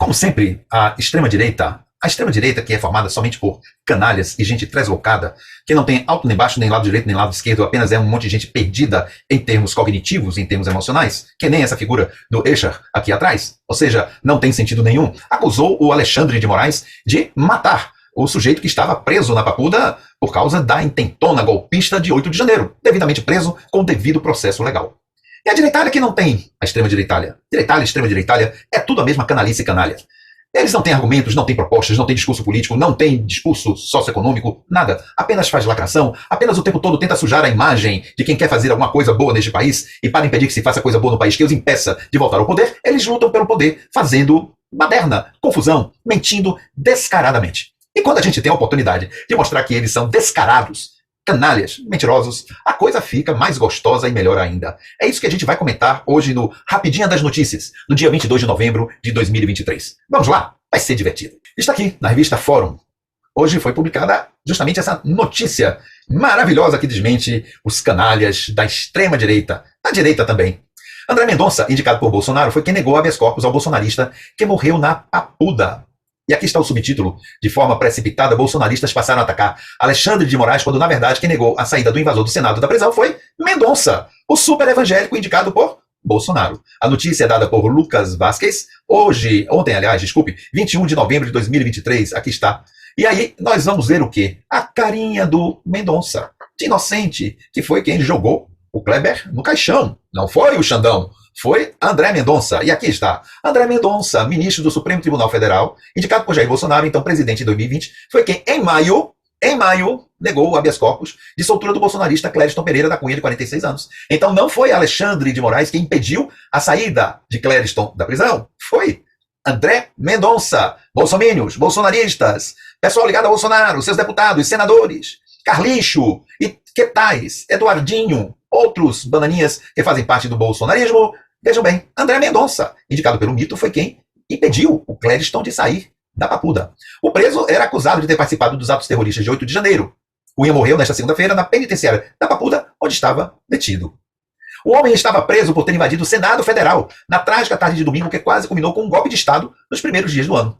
Como sempre, a extrema-direita que é formada somente por canalhas e gente translocada, que não tem alto nem baixo, nem lado direito, nem lado esquerdo, apenas é um monte de gente perdida em termos cognitivos, em termos emocionais, que nem essa figura do Escher aqui atrás, ou seja, não tem sentido nenhum, acusou o Alexandre de Moraes de matar o sujeito que estava preso na Papuda por causa da intentona golpista de 8 de janeiro, devidamente preso com o devido processo legal. E a direitália que não tem a extrema-direitália. Direitália, extrema-direitália, é tudo a mesma canalice e canalha. Eles não têm argumentos, não têm propostas, não têm discurso político, não têm discurso socioeconômico, nada. Apenas faz lacração, apenas o tempo todo tenta sujar a imagem de quem quer fazer alguma coisa boa neste país, e para impedir que se faça coisa boa no país que os impeça de voltar ao poder, eles lutam pelo poder, fazendo baderna, confusão, mentindo descaradamente. E quando a gente tem a oportunidade de mostrar que eles são descarados, canalhas, mentirosos, a coisa fica mais gostosa e melhor ainda. É isso que a gente vai comentar hoje no Rapidinha das Notícias, no dia 22 de novembro de 2023. Vamos lá, vai ser divertido. Está aqui na revista Fórum. Hoje foi publicada justamente essa notícia maravilhosa que desmente os canalhas da extrema-direita, da direita também. André Mendonça, indicado por Bolsonaro, foi quem negou habeas corpus ao bolsonarista que morreu na Papuda. E aqui está o subtítulo. De forma precipitada, bolsonaristas passaram a atacar Alexandre de Moraes, quando, na verdade, quem negou a saída do invasor do Senado da prisão foi Mendonça, o super evangélico indicado por Bolsonaro. A notícia é dada por Lucas Vasquez, ontem, 21 de novembro de 2023, aqui está. E aí, nós vamos ver o quê? A carinha do Mendonça, de inocente, que foi quem jogou o Kleber no caixão. Não foi o Xandão. Foi André Mendonça. E aqui está. André Mendonça, ministro do Supremo Tribunal Federal, indicado por Jair Bolsonaro, então presidente em 2020, foi quem, em maio, negou o habeas corpus de soltura do bolsonarista Clériston Pereira da Cunha, de 46 anos. Então não foi Alexandre de Moraes quem impediu a saída de Clériston da prisão. Foi André Mendonça. Bolsomínios, bolsonaristas, pessoal ligado a Bolsonaro, seus deputados, senadores, Carlincho e que tais, Eduardinho, outros bananinhas que fazem parte do bolsonarismo. Vejam bem, André Mendonça, indicado pelo mito, foi quem impediu o Clériston de sair da Papuda. O preso era acusado de ter participado dos atos terroristas de 8 de janeiro. Cunha morreu nesta segunda-feira na penitenciária da Papuda, onde estava detido. O homem estava preso por ter invadido o Senado Federal na trágica tarde de domingo, que quase culminou com um golpe de Estado nos primeiros dias do ano.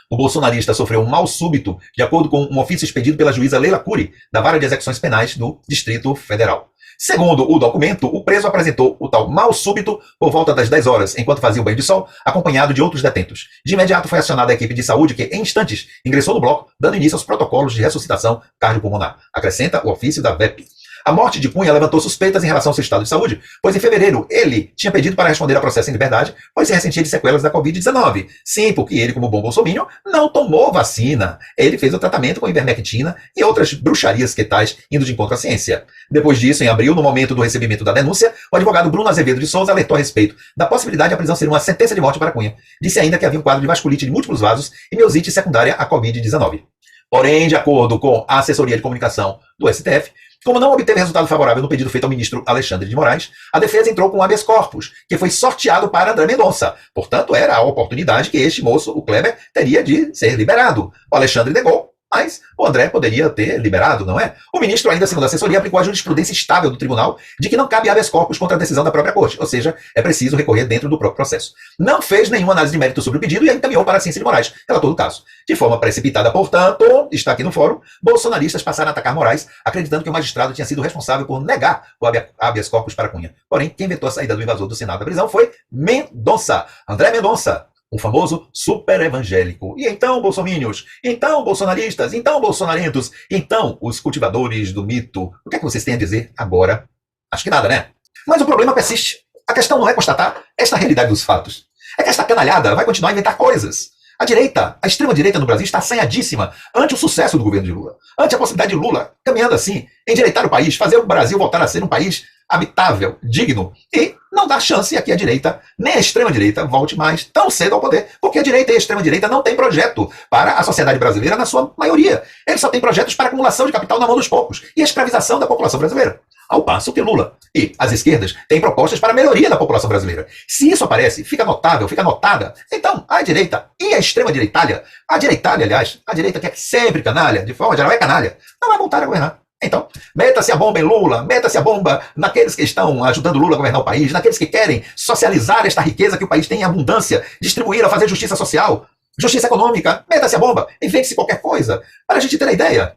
O bolsonarista sofreu um mal súbito, de acordo com um ofício expedido pela juíza Leila Cury, da Vara de Execuções Penais do Distrito Federal. Segundo o documento, o preso apresentou o tal mal súbito por volta das 10 horas, enquanto fazia o banho de sol, acompanhado de outros detentos. De imediato foi acionada a equipe de saúde que, em instantes, ingressou no bloco, dando início aos protocolos de ressuscitação cardiopulmonar. Acrescenta o ofício da VEP. A morte de Cunha levantou suspeitas em relação ao seu estado de saúde, pois em fevereiro ele tinha pedido para responder a processo em liberdade, pois se ressentia de sequelas da Covid-19. Sim, porque ele, como bom bolsominion, não tomou vacina. Ele fez o tratamento com ivermectina e outras bruxarias que tais, indo de encontro à ciência. Depois disso, em abril, no momento do recebimento da denúncia, o advogado Bruno Azevedo de Souza alertou a respeito da possibilidade de a prisão ser uma sentença de morte para Cunha. Disse ainda que havia um quadro de vasculite de múltiplos vasos e miosite secundária à Covid-19. Porém, de acordo com a assessoria de comunicação do STF, como não obteve resultado favorável no pedido feito ao ministro Alexandre de Moraes, a defesa entrou com um habeas corpus, que foi sorteado para André Mendonça. Portanto, era a oportunidade que este moço, o Kleber, teria de ser liberado. O Alexandre negou, mas o André poderia ter liberado, não é? O ministro, ainda segundo a assessoria, aplicou a jurisprudência estável do tribunal de que não cabe habeas corpus contra a decisão da própria corte, ou seja, é preciso recorrer dentro do próprio processo. Não fez nenhuma análise de mérito sobre o pedido e a encaminhou para a ciência de Moraes, relatou o caso. De forma precipitada, portanto, está aqui no fórum, bolsonaristas passaram a atacar Moraes, acreditando que o magistrado tinha sido responsável por negar o habeas corpus para Cunha. Porém, quem vetou a saída do invasor do Senado da prisão foi Mendonça, André Mendonça, o famoso super evangélico. E então, bolsomínios? Então, bolsonaristas? Então, bolsonarentos? Então, os cultivadores do mito? O que é que vocês têm a dizer agora? Acho que nada, né? Mas o problema persiste. A questão não é constatar esta realidade dos fatos. É que esta canalhada vai continuar a inventar coisas. A direita, a extrema-direita no Brasil está assanhadíssima ante o sucesso do governo de Lula. Ante a possibilidade de Lula, caminhando assim, endireitar o país, fazer o Brasil voltar a ser um país habitável, digno, e não dar chance a que a direita, nem a extrema-direita, volte mais tão cedo ao poder, porque a direita e a extrema-direita não têm projeto para a sociedade brasileira na sua maioria. Eles só têm projetos para acumulação de capital na mão dos poucos e a escravização da população brasileira. Ao passo que Lula e as esquerdas têm propostas para a melhoria da população brasileira. Se isso aparece, fica notável, fica notada, então a direita e a extrema-direitalha, a direitalha, aliás, a direita que é sempre canalha, de forma geral é canalha, não vai voltar a governar. Então, meta-se a bomba em Lula, meta-se a bomba naqueles que estão ajudando Lula a governar o país, naqueles que querem socializar esta riqueza que o país tem em abundância, distribuir, a fazer justiça social. Justiça econômica, meta-se a bomba, invente-se qualquer coisa. Para a gente ter a ideia,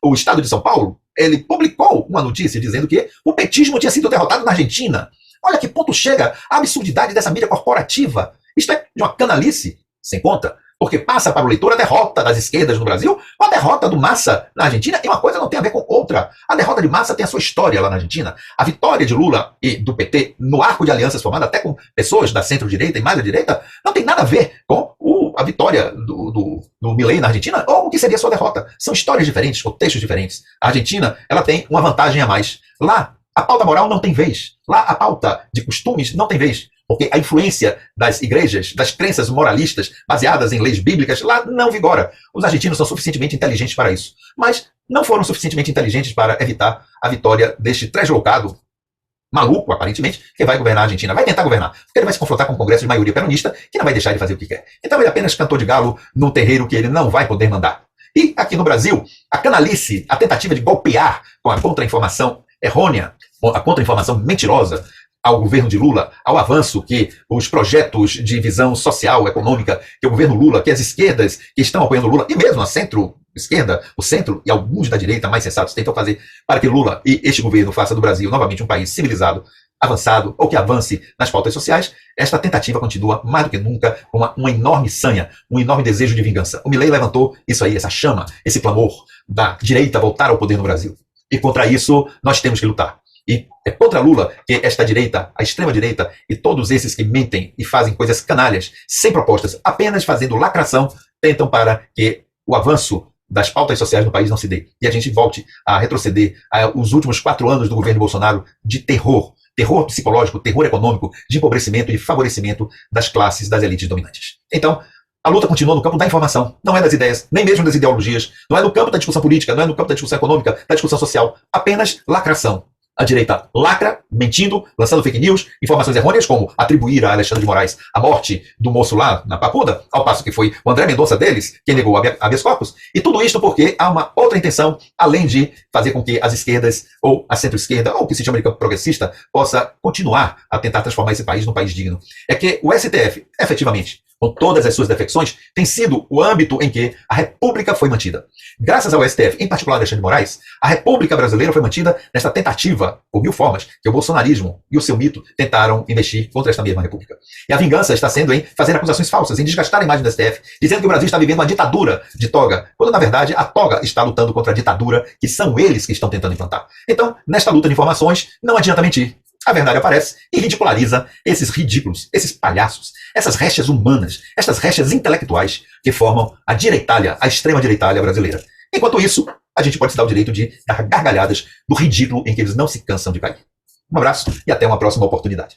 o Estado de São Paulo, ele publicou uma notícia dizendo que o petismo tinha sido derrotado na Argentina. Olha que ponto chega a absurdidade dessa mídia corporativa. Isto é de uma canalice sem conta, porque passa para o leitor a derrota das esquerdas no Brasil ou a derrota do Massa na Argentina, e uma coisa não tem a ver com outra. A derrota de Massa tem a sua história lá na Argentina. A vitória de Lula e do PT no arco de alianças formado até com pessoas da centro-direita e mais da direita não tem nada a ver com a vitória do Milei na Argentina ou o que seria a sua derrota. São histórias diferentes, contextos diferentes. A Argentina, ela tem uma vantagem a mais. Lá, a pauta moral não tem vez. Lá, a pauta de costumes não tem vez. Porque a influência das igrejas, das crenças moralistas baseadas em leis bíblicas, lá não vigora. Os argentinos são suficientemente inteligentes para isso. Mas não foram suficientemente inteligentes para evitar a vitória deste translocado maluco, aparentemente, que vai governar a Argentina. Vai tentar governar, porque ele vai se confrontar com um congresso de maioria peronista, que não vai deixar ele fazer o que quer. Então ele apenas cantou de galo num terreiro que ele não vai poder mandar. E aqui no Brasil, a canalice, a tentativa de golpear com a contra-informação errônea, a contra-informação mentirosa ao governo de Lula, ao avanço que os projetos de visão social, econômica, que o governo Lula, que as esquerdas que estão apoiando Lula, e mesmo a centro-esquerda, o centro e alguns da direita mais sensatos tentam fazer para que Lula e este governo faça do Brasil novamente um país civilizado, avançado, ou que avance nas pautas sociais, esta tentativa continua mais do que nunca com uma enorme sanha, um enorme desejo de vingança. O Milei levantou isso aí, essa chama, esse clamor da direita voltar ao poder no Brasil. E contra isso nós temos que lutar. E é contra Lula que esta direita, a extrema-direita e todos esses que mentem e fazem coisas canalhas, sem propostas, apenas fazendo lacração, tentam para que o avanço das pautas sociais no país não se dê. E a gente volte a retroceder aos últimos 4 anos do governo Bolsonaro de terror psicológico, terror econômico, de empobrecimento e favorecimento das classes, das elites dominantes. Então, a luta continua no campo da informação, não é das ideias, nem mesmo das ideologias, não é no campo da discussão política, não é no campo da discussão econômica, da discussão social, apenas lacração. A direita lacra, mentindo, lançando fake news, informações errôneas, como atribuir a Alexandre de Moraes a morte do moço lá na Papuda, ao passo que foi o André Mendonça deles quem negou habeas corpus. E tudo isto porque há uma outra intenção, além de fazer com que as esquerdas, ou a centro-esquerda, ou o que se chama de campo progressista, possa continuar a tentar transformar esse país num país digno. É que o STF, efetivamente, com todas as suas defecções, tem sido o âmbito em que a República foi mantida. Graças ao STF, em particular Alexandre de Moraes, a República brasileira foi mantida nesta tentativa, por mil formas, que o bolsonarismo e o seu mito tentaram investir contra esta mesma República. E a vingança está sendo em fazer acusações falsas, em desgastar a imagem do STF, dizendo que o Brasil está vivendo uma ditadura de toga, quando na verdade a toga está lutando contra a ditadura que são eles que estão tentando implantar. Então, nesta luta de informações, não adianta mentir. A verdade aparece e ridiculariza esses ridículos, esses palhaços, essas restas humanas, essas restas intelectuais que formam a direitalha, a extrema-direitalha brasileira. Enquanto isso, a gente pode se dar o direito de dar gargalhadas do ridículo em que eles não se cansam de cair. Um abraço e até uma próxima oportunidade.